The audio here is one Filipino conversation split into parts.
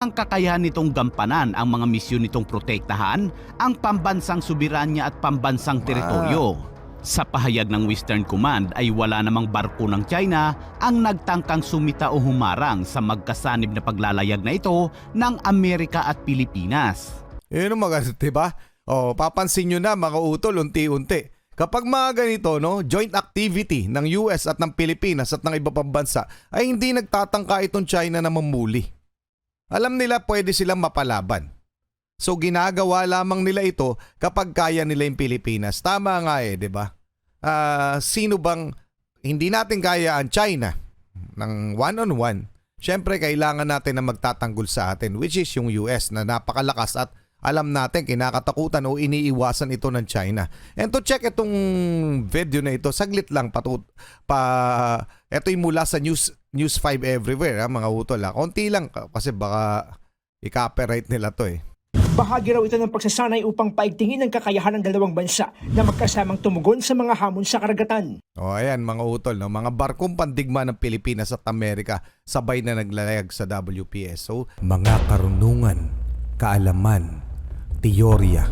ang kakayahan nitong gampanan ang mga misyon nitong protektahan ang pambansang soberanya at pambansang teritoryo. Sa pahayag ng Western Command ay wala namang barko ng China ang nagtangkang sumita o humarang sa magkasanib na paglalayag na ito ng Amerika at Pilipinas. Yun ang maganda, diba? O, papansin nyo na mga utol, unti-unti. Kapag mga ganito, no, joint activity ng US at ng Pilipinas at ng iba pang bansa, ay hindi nagtatangka itong China na mamuli. Alam nila pwede silang mapalaban. So ginagawa lamang nila ito kapag kaya nila yung Pilipinas. Tama nga di ba? Sino bang hindi natin kaya ang China ng one-on-one? Siyempre kailangan natin na magtatanggol sa atin, which is yung US na napakalakas at alam natin kinakatakutan o iniiwasan ito ng China. And to check itong video na ito, saglit lang ito yung mula sa News 5 Everywhere mga utol. Konti lang kasi baka i-copyright nila to Bahagi raw ito ng pagsasanay upang paigtingin ang kakayahan ng dalawang bansa na magkasamang tumugon sa mga hamon sa karagatan. Ayan mga utol, no? Mga barkong pandigma ng Pilipinas at Amerika sabay na naglalayag sa WPS. So, mga karunungan, kaalaman, teorya,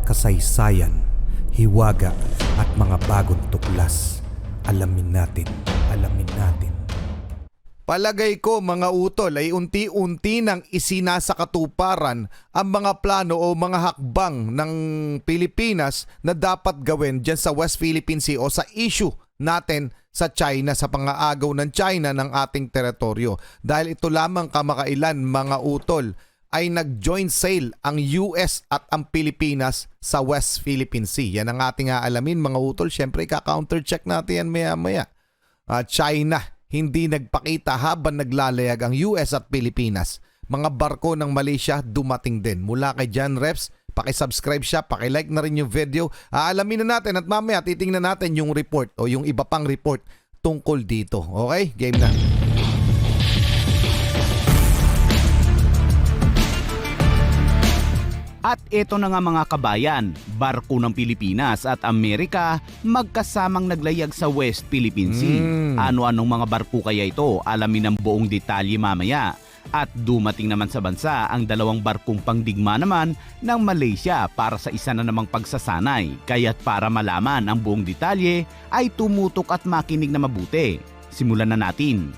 kasaysayan, hiwaga at mga bagong tuklas. Alamin natin. Palagay ko mga utol ay unti-unti nang isinasakatuparan ang mga plano o mga hakbang ng Pilipinas na dapat gawin dyan sa West Philippine Sea o sa issue natin sa China, sa pang-aagaw ng China ng ating teritoryo. Dahil ito lamang kamakailan mga utol ay nag-joint sail ang US at ang Pilipinas sa West Philippine Sea. Yan ang ating aalamin mga utol. Siyempre ka-counter-check natin yan maya-maya. China hindi nagpakita habang naglalayag ang US at Pilipinas. Mga barko ng Malaysia dumating din. Mula kay John Reps, pakisubscribe siya, pakilike na rin yung video. Aalamin na natin at mamaya titingnan natin yung report o yung iba pang report tungkol dito. Okay? Game na. At ito na nga mga kabayan, barko ng Pilipinas at Amerika magkasamang naglayag sa West Philippine Sea. Ano-anong mga barko kaya ito? Alamin ang buong detalye mamaya. At dumating naman sa bansa ang dalawang barkong pangdigma naman ng Malaysia para sa isa na namang pagsasanay. Kaya't para malaman ang buong detalye ay tumutok at makinig na mabuti. Simulan na natin.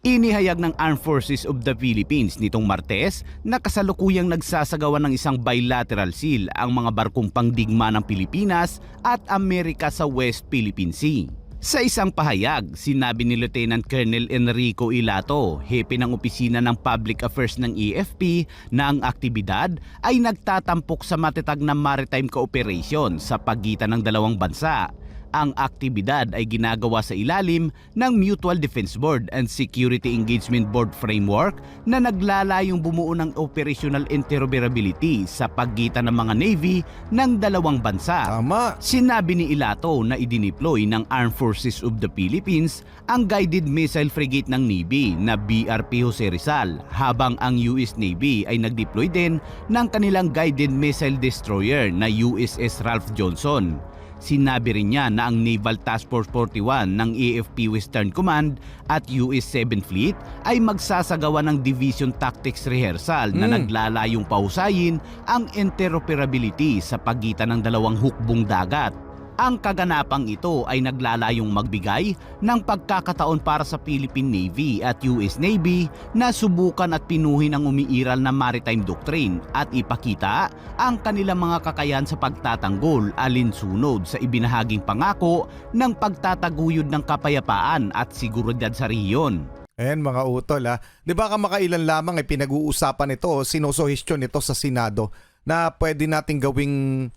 Inihayag ng Armed Forces of the Philippines nitong Martes na kasalukuyang nagsasagawa ng isang bilateral seal ang mga barkong pangdigma ng Pilipinas at Amerika sa West Philippine Sea. Sa isang pahayag, sinabi ni Lieutenant Colonel Enrico Ilato, hepe ng opisina ng Public Affairs ng AFP, na ang aktibidad ay nagtatampok sa matatag na maritime cooperation sa pagitan ng dalawang bansa. Ang aktibidad ay ginagawa sa ilalim ng Mutual Defense Board and Security Engagement Board Framework na naglalayong bumuo ng operational interoperability sa pagitan ng mga Navy ng dalawang bansa. Tama. Sinabi ni Ilato na idineploy ng Armed Forces of the Philippines ang Guided Missile Frigate ng Navy na BRP Jose Rizal, habang ang US Navy ay nagdeploy din ng kanilang Guided Missile Destroyer na USS Ralph Johnson. Sinabi rin niya na ang Naval Task Force 41 ng AFP Western Command at US 7th Fleet ay magsasagawa ng Division Tactics Rehearsal na naglalayong pahusayin ang interoperability sa pagitan ng dalawang hukbong dagat. Ang kaganapang ito ay naglalayong magbigay ng pagkakataon para sa Philippine Navy at US Navy na subukan at pinuhin ang umiiral na maritime doctrine at ipakita ang kanilang mga kakayahan sa pagtatanggol alinsunod sa ibinahaging pangako ng pagtataguyod ng kapayapaan at seguridad sa rehiyon. Ayan mga utol Di ba kamakailan lamang ay pinag-uusapan ito o sinusuhestyon ito sa Senado na pwede nating gawing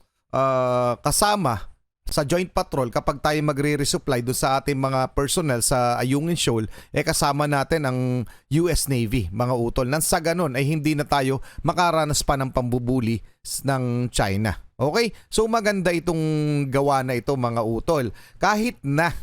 kasama sa joint patrol kapag tayo magre-resupply doon sa ating mga personnel sa Ayungin Shoal, kasama natin ang US Navy, mga utol. Nang sa ganun ay hindi na tayo makaranas pa ng pambubuli ng China. Okay? So maganda itong gawa na ito mga utol. Kahit na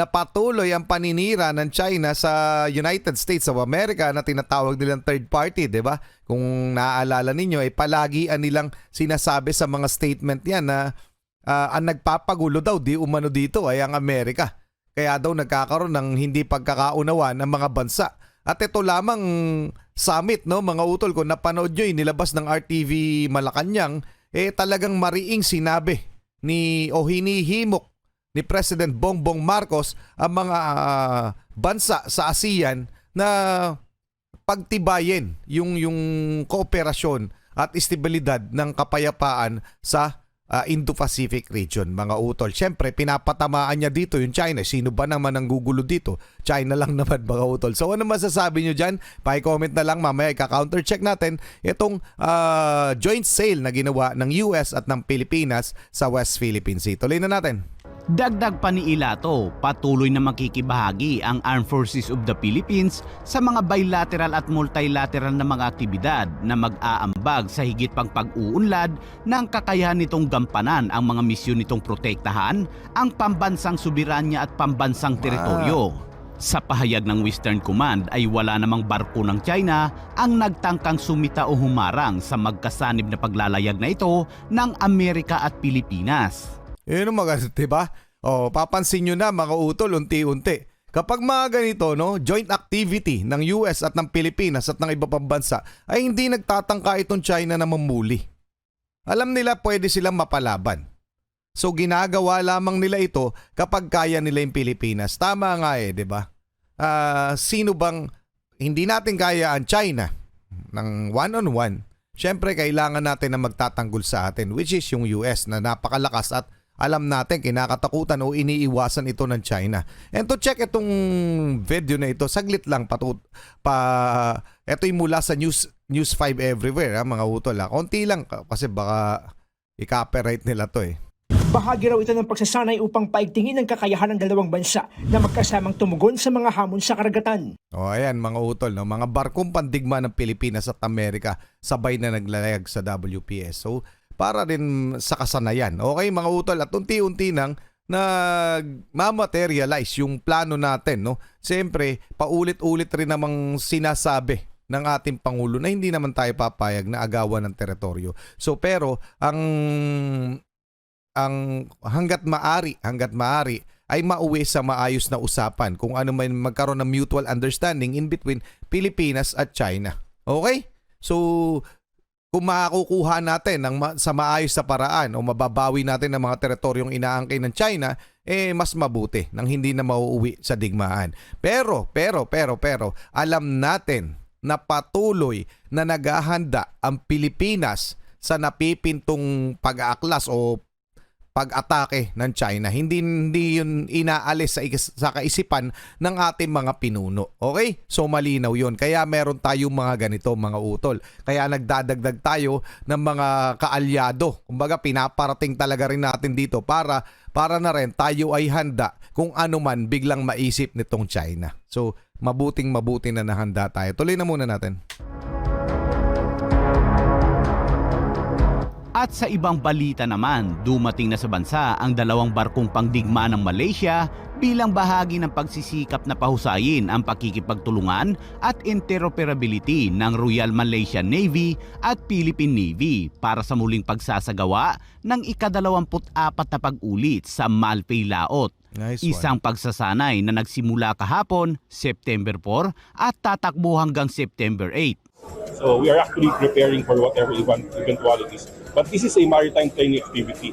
patuloy ang paninira ng China sa United States of America na tinatawag nilang third party, di ba? Kung naaalala ninyo, palagi nilang sinasabi sa mga statement yan na ang nagpapagulo daw di umano dito ay ang Amerika. Kaya daw nagkakaroon ng hindi pagkakaunawa ng mga bansa. At ito lamang summit, no, mga utol, kung napanood nyo, nilabas ng RTV Malacanang, talagang mariing sinabi o hinihimok ni President Bongbong Marcos ang mga bansa sa ASEAN na pagtibayin yung kooperasyon at estabilidad ng kapayapaan sa Indo-Pacific region, mga utol. Siyempre, pinapatamaan niya dito yung China. Sino ba naman ang gugulo dito? China lang naman, mga utol. So ano masasabi niyo dyan? Pa-comment na lang, mamaya ika-counter-check natin itong joint sale na ginawa ng US at ng Pilipinas sa West Philippine Sea. Tuloy na natin. Dagdag pa ni Ilato, patuloy na makikibahagi ang Armed Forces of the Philippines sa mga bilateral at multilateral na mga aktibidad na mag-aambag sa higit pang pag-uunlad ng kakayahan nitong gampanan ang mga misyon nitong protektahan ang pambansang soberanya at pambansang teritoryo. Sa pahayag ng Western Command ay wala namang barko ng China ang nagtangkang sumita o humarang sa magkasanib na paglalayag na ito ng Amerika at Pilipinas. Yun ang maganda, diba? Papansin nyo na, mga utol, unti-unti. Kapag mga ganito, no, joint activity ng US at ng Pilipinas at ng iba pang bansa, ay hindi nagtatangka itong China na mamuli. Alam nila pwede silang mapalaban. So ginagawa lamang nila ito kapag kaya nila yung Pilipinas. Tama nga diba? Sino bang hindi natin kaya ang China ng one-on-one? Siyempre, kailangan natin na magtatanggol sa atin, which is yung US na napakalakas at alam natin kinakatakutan o iniiwasan ito ng China. And to check itong video na ito, saglit lang ito yung mula sa News 5 Everywhere, mga utol. Konti lang kasi baka i-copyright nila to Bahagi raw ito ng pagsasanay upang paigtingin ang kakayahan ng dalawang bansa na magkasamang tumugon sa mga hamon sa karagatan. Ayan, mga utol, no? Mga barkong pandigma ng Pilipinas at Amerika sabay na naglalayag sa WPS. So, para rin sa kasanayan. Okay, mga utol, at unti-unti nang nagmamaterialize yung plano natin, no? Siyempre, paulit-ulit rin namang sinasabi ng ating Pangulo na hindi naman tayo papayag na agawan ng teritoryo. So, pero ang hanggat maari ay mauwi sa maayos na usapan kung ano man magkaroon ng mutual understanding in between Pilipinas at China. Okay? So, kung makukuha natin sa maayos na paraan o mababawi natin ang mga teritoryong inaangkin ng China, mas mabuti nang hindi na mauuwi sa digmaan. Pero, alam natin na patuloy na naghahanda ang Pilipinas sa napipintong pag-aaklas o pag-atake ng China. Hindi yun inaalis sa kaisipan ng ating mga pinuno. Okay? So malinaw yun. Kaya meron tayong mga ganito, mga utol. Kaya nagdadagdag tayo ng mga kaalyado. Kumbaga pinaparating talaga rin natin dito para na rin tayo ay handa kung ano man biglang maisip nitong China. So mabuti na nahanda tayo. Tuloy na muna natin. At sa ibang balita naman, dumating na sa bansa ang dalawang barkong pangdigma ng Malaysia bilang bahagi ng pagsisikap na pahusayin ang pakikipagtulungan at interoperability ng Royal Malaysian Navy at Philippine Navy para sa muling pagsasagawa ng ika-24 na pag-ulit sa Malpay Laot. Nice one. Isang pagsasanay na nagsimula kahapon, September 4 at tatakbo hanggang September 8. So we are actually preparing for whatever eventualities. But this is a maritime training activity.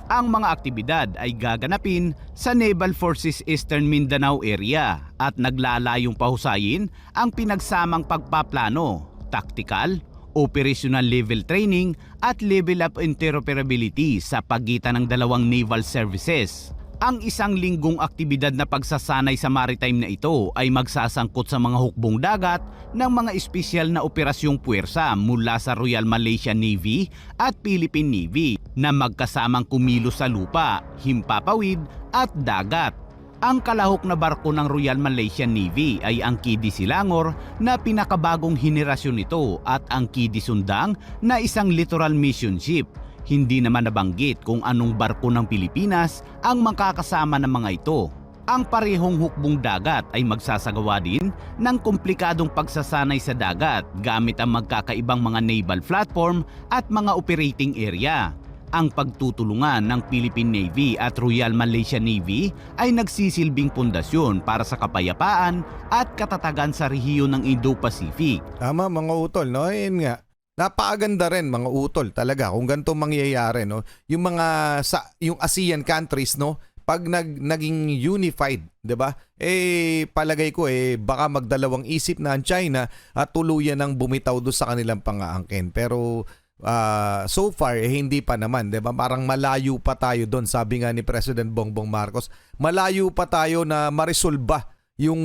Ang mga aktibidad ay gaganapin sa Naval Forces Eastern Mindanao area at naglalayong pahusayin ang pinagsamang pagpaplano, tactical, operational level training at level of interoperability sa pagitan ng dalawang naval services. Ang isang linggong aktibidad na pagsasanay sa maritime na ito ay magsasangkot sa mga hukbong dagat ng mga espesyal na operasyong puwersa mula sa Royal Malaysian Navy at Philippine Navy na magkasamang kumilos sa lupa, himpapawid at dagat. Ang kalahok na barko ng Royal Malaysian Navy ay ang KD Silangor na pinakabagong henerasyon nito at ang KD Sundang na isang littoral mission ship. Hindi naman nabanggit kung anong barko ng Pilipinas ang makakasama ng mga ito. Ang parehong hukbong dagat ay magsasagawa din ng komplikadong pagsasanay sa dagat gamit ang magkakaibang mga naval platform at mga operating area. Ang pagtutulungan ng Philippine Navy at Royal Malaysian Navy ay nagsisilbing pundasyon para sa kapayapaan at katatagan sa rehiyon ng Indo-Pacific. Tama mga utol, no? Yun nga. Napakaganda rin mga utol talaga kung ganito mangyayari, no? Yung mga yung ASEAN countries, no? Pag naging unified, 'di ba? Palagay ko baka magdalawang isip na ang China at tuluyan ng bumitaw do sa kanilang pang-aangkin. Pero so far hindi pa naman, 'di ba? Parang malayo pa tayo doon, sabi nga ni President Bongbong Marcos. Malayo pa tayo na maresolba yung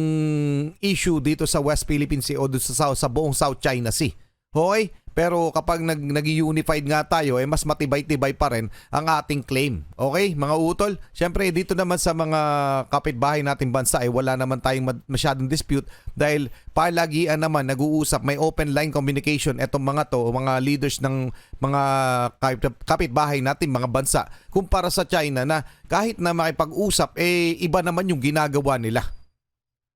issue dito sa West Philippine Sea o sa buong South China Sea. Okay? Pero kapag nag-unified nga tayo, mas matibay-tibay pa rin ang ating claim. Okay, mga utol? Siyempre, dito naman sa mga kapitbahay nating bansa, wala naman tayong masyadong dispute dahil palagian naman nag-uusap, may open line communication etong mga to, mga leaders ng mga kapitbahay natin, mga bansa, kumpara sa China na kahit na makipag-usap, iba naman yung ginagawa nila.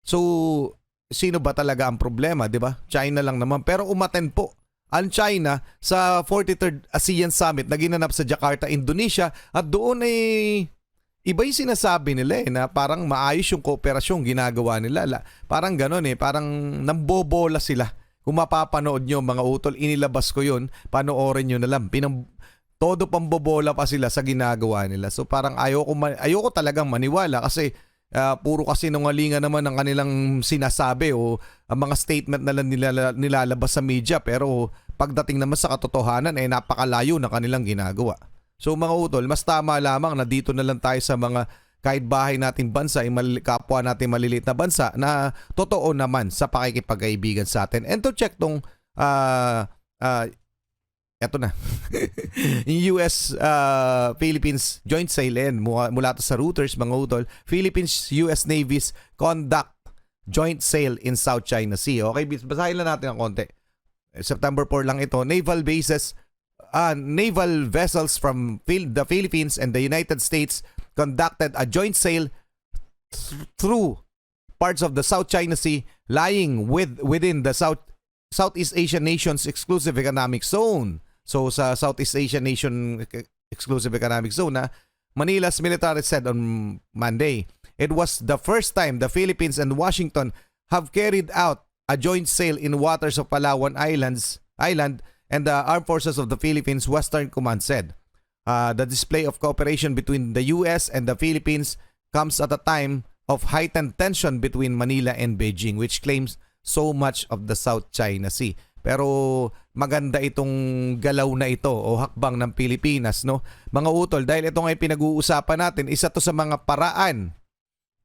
So, sino ba talaga ang problema, di ba? China lang naman. Pero umaten po ang China sa 43rd ASEAN Summit na ginanap sa Jakarta, Indonesia, at doon iba yung sinasabi nila na parang maayos yung kooperasyon ginagawa nila. Parang gano'n parang nambobola sila. Kung mapapanood nyo mga utol, inilabas ko yun, panoorin nyo na lang. Todo pambobola pa sila sa ginagawa nila. So parang ayoko talagang maniwala kasi puro kasi nungalingan naman ang kanilang sinasabi o ang mga statement na lang nilalabas sa media, pero pagdating naman sa katotohanan napakalayo na kanilang ginagawa. So mga utol, mas tama lamang na dito na lang tayo sa mga kahit bahay nating bansa, kapwa natin maliliit na bansa na totoo naman sa pakikipagkaibigan sa atin. And to check tong eto na. Yung US-Philippines joint sale mula to sa Reuters, mga utol. Philippines-US Navy's conduct joint sale in South China Sea. Okay, basahin lang natin ang konti. September 4 lang ito. Naval vessels from the Philippines and the United States conducted a joint sale through parts of the South China Sea lying within the Southeast Asian nation's exclusive economic zone. So sa Southeast Asian nation exclusive economic zone, Manila's military said on Monday, it was the first time the Philippines and Washington have carried out a joint sail in waters of Palawan Island, and the Armed Forces of the Philippines Western Command said. The display of cooperation between the US and the Philippines comes at a time of heightened tension between Manila and Beijing, which claims so much of the South China Sea. Pero maganda itong galaw na ito o hakbang ng Pilipinas, no? Mga utol, dahil ito nga pinag-uusapan natin, isa to sa mga paraan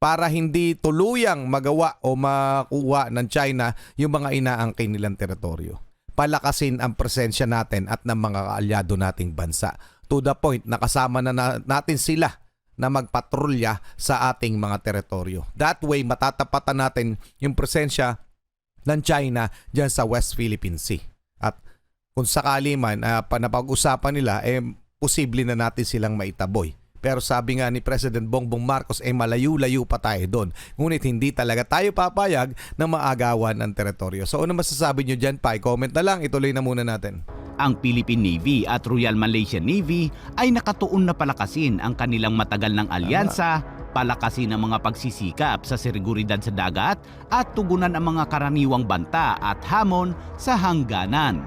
para hindi tuluyang magawa o makuha ng China yung mga inaangkin nilang teritoryo. Palakasin ang presensya natin at ng mga kaalyado nating bansa. To the point na kasama na natin sila na magpatrolya sa ating mga teritoryo. That way, matatapatan natin yung presensya ng China dyan sa West Philippine Sea. At kung sakali man napag-usapan nila, posible na natin silang maitaboy. Pero sabi nga ni President Bongbong Marcos, malayo-layo pa tayo doon. Ngunit hindi talaga tayo papayag na maagawan ang teritoryo. So ano masasabi nyo dyan? Pa-comment na lang, ituloy na muna natin. Ang Philippine Navy at Royal Malaysian Navy ay nakatuon na palakasin ang kanilang matagal ng alyansa, palakasin ang mga pagsisikap sa seguridad sa dagat at tugunan ang mga karaniwang banta at hamon sa hangganan.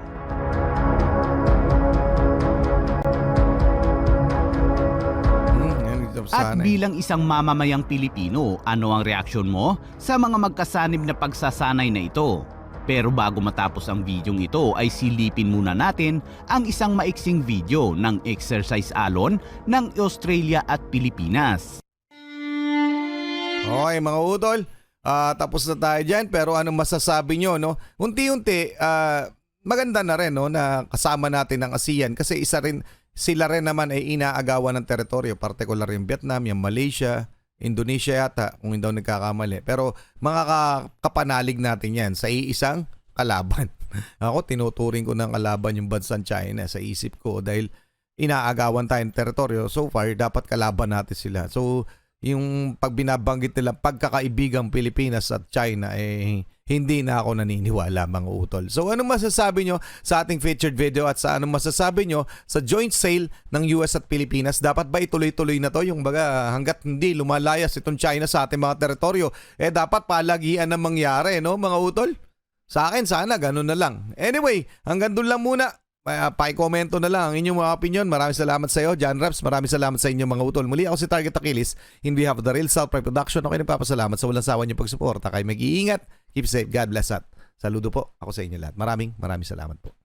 At bilang isang mamamayang Pilipino, ano ang reaksyon mo sa mga magkasanib na pagsasanay na ito? Pero bago matapos ang videong ito ay silipin muna natin ang isang maiksing video ng exercise alon ng Australia at Pilipinas. Okay mga utol, tapos na tayo dyan, pero anong masasabi nyo? No? Unti-unti, maganda na rin na kasama natin ang ASEAN kasi sila rin naman ay inaagawan ng teritoryo, partikular yung Vietnam, yung Malaysia, Indonesia yata, kung hindi nagkakamali. Pero mga kapanalig natin yan sa iisang kalaban. Ako, tinuturing ko ng kalaban yung bansang China sa isip ko dahil inaagawan tayong teritoryo. So far, dapat kalaban natin sila. So, yung pag binabanggit nila pagkakaibigang Pilipinas at China, hindi na ako naniniwala mga utol. So anong masasabi nyo sa ating featured video at sa anong masasabi nyo sa joint sale ng US at Pilipinas? Dapat ba ituloy-tuloy na to? Yung baga hanggat hindi lumalayas itong China sa ating mga teritoryo, dapat palagian na mangyari, no mga utol? Sa akin sana ganun na lang. Anyway, hanggang doon lang muna. Pakikomento na lang ang inyong mga opinion. Maraming salamat sa iyo, John Raps. Maraming salamat sa inyo mga utol. Muli ako si Target Achilles. In behalf of the Real South Pride Production, ako nagpapasalamat sa walang sawa niyong pagsuporta. Kayo mag-iingat. Keep safe. God bless at saludo po ako sa inyo lahat. Maraming salamat po.